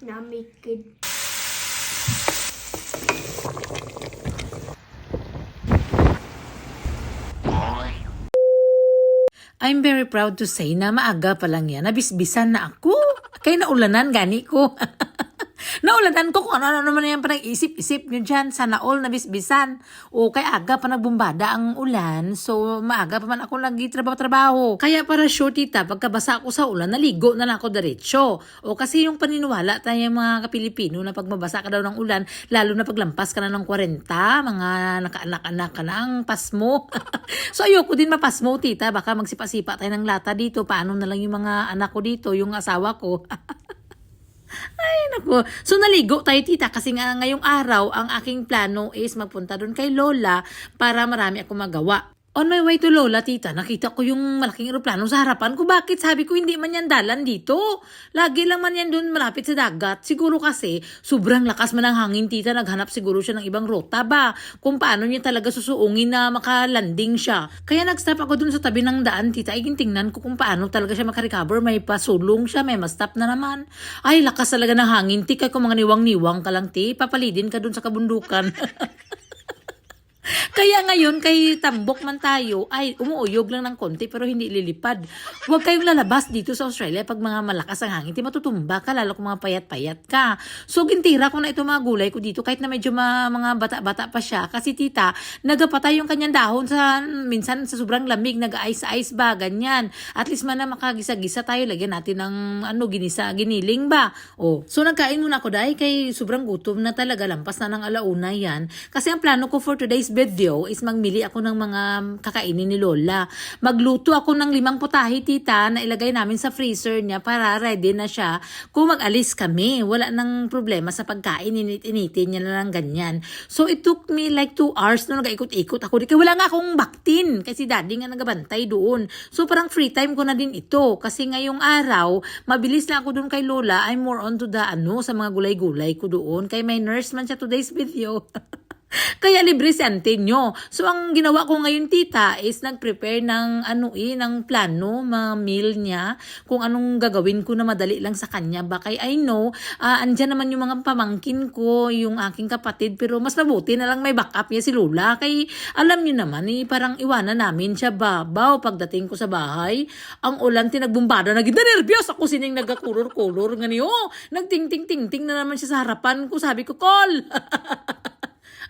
Namikid. I'm very proud to say na maaga pa lang yan, nabisbisan na ako. Kaya naulanan gani ko. Naulanan ko kung ano naman yan pa nag-isip-isip nyo dyan. Sana all nabisbisan. O kaya aga pa nagbumbada ang ulan. So maaga pa man ako nag-trabaho. Kaya para sure tita, pagkabasa ako sa ulan, naligo na lang ako diretso. O kasi yung paniniwala tayo mga Kapilipino na pag mabasa ka daw ng ulan, lalo na paglampas ka na ng 40, mga nakaanak-anak ka na ang pasmo. So ayoko din mapasmo tita. Baka magsipa-sipa tayo ng lata dito. Paano na lang yung mga anak ko dito, yung asawa ko. Ay, naku. So, naligo tayo, tita, kasi nga ngayong araw, ang aking plano is magpunta doon kay Lola para marami akong magawa. On my way to Lola, tita, nakita ko yung malaking eroplano sa harapan ko. Bakit? Sabi ko, hindi man yan dalan dito. Lagi lang man yan doon malapit sa dagat. Siguro kasi, sobrang lakas man ang hangin, tita. Naghanap siguro siya ng ibang rota ba? Kung paano niya talaga susuungin na makalanding siya. Kaya nag-stop ako doon sa tabi ng daan, tita. Ay, tingnan ko kung paano talaga siya makarecover. May pasulong siya, may ma-stop na naman. Ay, lakas talaga ng hangin, ti. Kaya kung mga niwang-niwang ka lang, ti, papalidin ka doon sa kabundukan. Kaya ngayon, kay tambok man tayo, ay umuuyog lang ng konti pero hindi lilipad. Huwag kayong lalabas dito sa Australia pag mga malakas ang hangin. Di matutumba ka, lalo kung mga payat-payat ka. So, gintira ko na ito mga gulay ko dito kahit na medyo mga bata-bata pa siya. Kasi tita, nagapatay yung kanyang dahon sa, minsan sa sobrang lamig, nag-ice-ice ba, ganyan. At least man na makagisa-gisa tayo, lagyan natin ng giniling ba. Oh. So, nagkain muna ako dahil kay sobrang gutom na talaga, lampas na ng alauna yan. Kasi ang plano ko for today's video is magmili ako ng mga kakainin ni Lola. Magluto ako ng 5 putahe, tita, na ilagay namin sa freezer niya para ready na siya kung mag-alis kami. Wala nang problema sa pagkain, init-initin niya na lang ganyan. So it took me like 2 hours na nag-ikot-ikot ako. Kaya wala nga akong baktin kasi daddy nga nagabantay doon. So parang free time ko na din ito kasi ngayong araw, mabilis lang ako doon kay Lola. I'm more on to the sa mga gulay-gulay ko doon. Kay may nurse man siya today's video. Kaya libre si ante nyo. So, ang ginawa ko ngayon, tita, is nag-prepare ng ng plano, mga meal niya, kung anong gagawin ko na madali lang sa kanya. Baka I know, andyan naman yung mga pamangkin ko, yung aking kapatid, pero mas mabuti na lang may backup niya si Lola. Kay alam niyo naman, parang iwanan namin siya babaw pagdating ko sa bahay. Ang ulan, tinagbumbada, naging nervyos ako sining nagkakulor-kulor. Ganyo, nagting-ting-ting-ting na naman siya sa harapan ko. Sabi ko, call!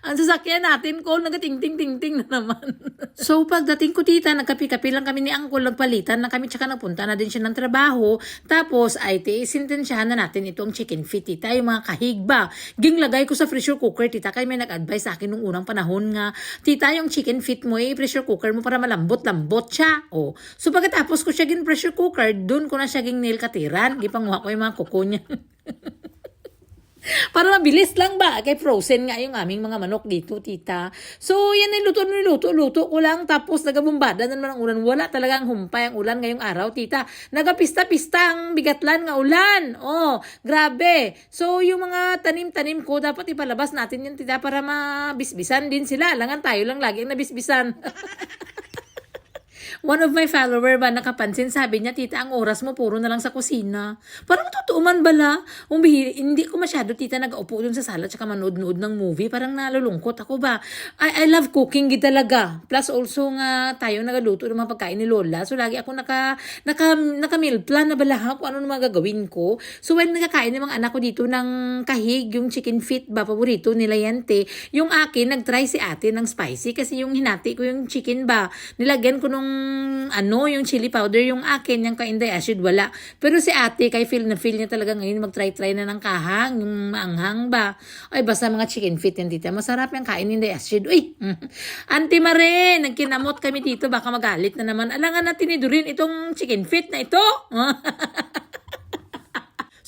Ang sasakyan natin, call, nagating-ting-ting-ting na naman. So, pagdating ko tita, nagkapi-kapi lang kami ni Uncle, nagpalitan na kami, tsaka napunta na din siya ng trabaho. Tapos, ay tiisintensyahan na natin itong chicken feet, tita, yung mga kahigba. Ginglagay ko sa pressure cooker, tita, kaya may nag-advise sa akin nung unang panahon nga, tita, yung chicken feet mo, pressure cooker mo para malambot-lambot siya. Oh. So, pagkatapos ko siya pressure cooker, dun ko na siya nail katiran, gipanguha ko yung mga kuko niya. Para mabilis lang ba? Kay frozen nga yung aming mga manok dito, tita. So, yan ay luto ko lang. Tapos, nagabumbada na naman ang ulan. Wala talagang humpay ang ulan ngayong araw, tita. Nagapista-pista ang bigatlan nga ulan. Oh, grabe. So, yung mga tanim-tanim ko, dapat ipalabas natin yan, tita, para mabisbisan din sila. Langan tayo lang lagi ang nabisbisan. One of my follower ba nakapansin, sabi niya, tita, ang oras mo puro na lang sa kusina. Parang totoo man bala. Hindi ko masyado, tita, nag-upo dun sa sala tsaka manood-nood ng movie. Parang nalulungkot ako ba. I love cooking talaga. Plus also nga tayo nagaluto ng mga pagkain ni Lola. So lagi ako naka-meal plan na bala kung ano naman gagawin ko. So when nagkakain ng mga anak ko dito ng kahig, yung chicken feet ba, paborito nila yan, te. Yung akin, nag-try si ate ng spicy kasi yung hinati ko yung chicken ba, nilagyan ko nung yung chili powder, yung akin, yung ka-inday acid, wala. Pero si ate, kay feel niya talaga ngayon, mag-try na ng kahang, yung maanghang ba. Ay, basta mga chicken feet yan, tita. Masarap yung kain inday acid. Uy! Auntie Mare, nagkinamot kami dito, baka magalit na naman. Alangan na tinidurin itong chicken feet na ito.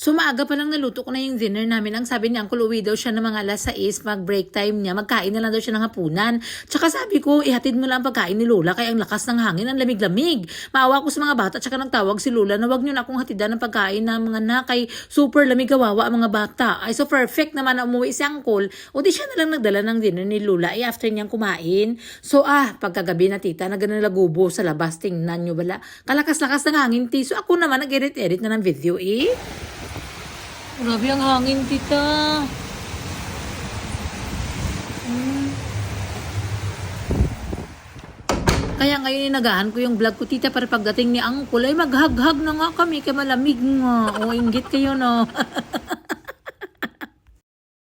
So maaga pa lang naluto ko na yung dinner namin. Ang sabi ni Uncle, uwi daw siya ng mga alas 6, mag-break time niya. Magkain na lang daw siya ng hapunan. Tsaka sabi ko, ihatid mo lang ang pagkain ni Lola kaya ang lakas ng hangin, ang lamig-lamig. Maawa ko sa mga bata, tsaka nagtawag si Lola na wag niyo na akong hatidan ng pagkain ng mga nakay. Super lamig, kawawa ang mga bata. Ay, so perfect naman na umuwi si Uncle. O di siya na lang nagdala ng dinner ni Lola. After niyang kumain. So pagkagabi na, tita, na ganun lagubo sa labas. Tingnan nyo bala. Kalakas-lakas ng hangin, ti. So ako naman nag-edit na ng video, Grabe ang hangin, tita. Hmm. Kaya ngayon inagahan ko yung vlog ko, tita, para pagdating ni Uncle ay maghag-hag na nga kami kay malamig nga. O, inggit kayo, no?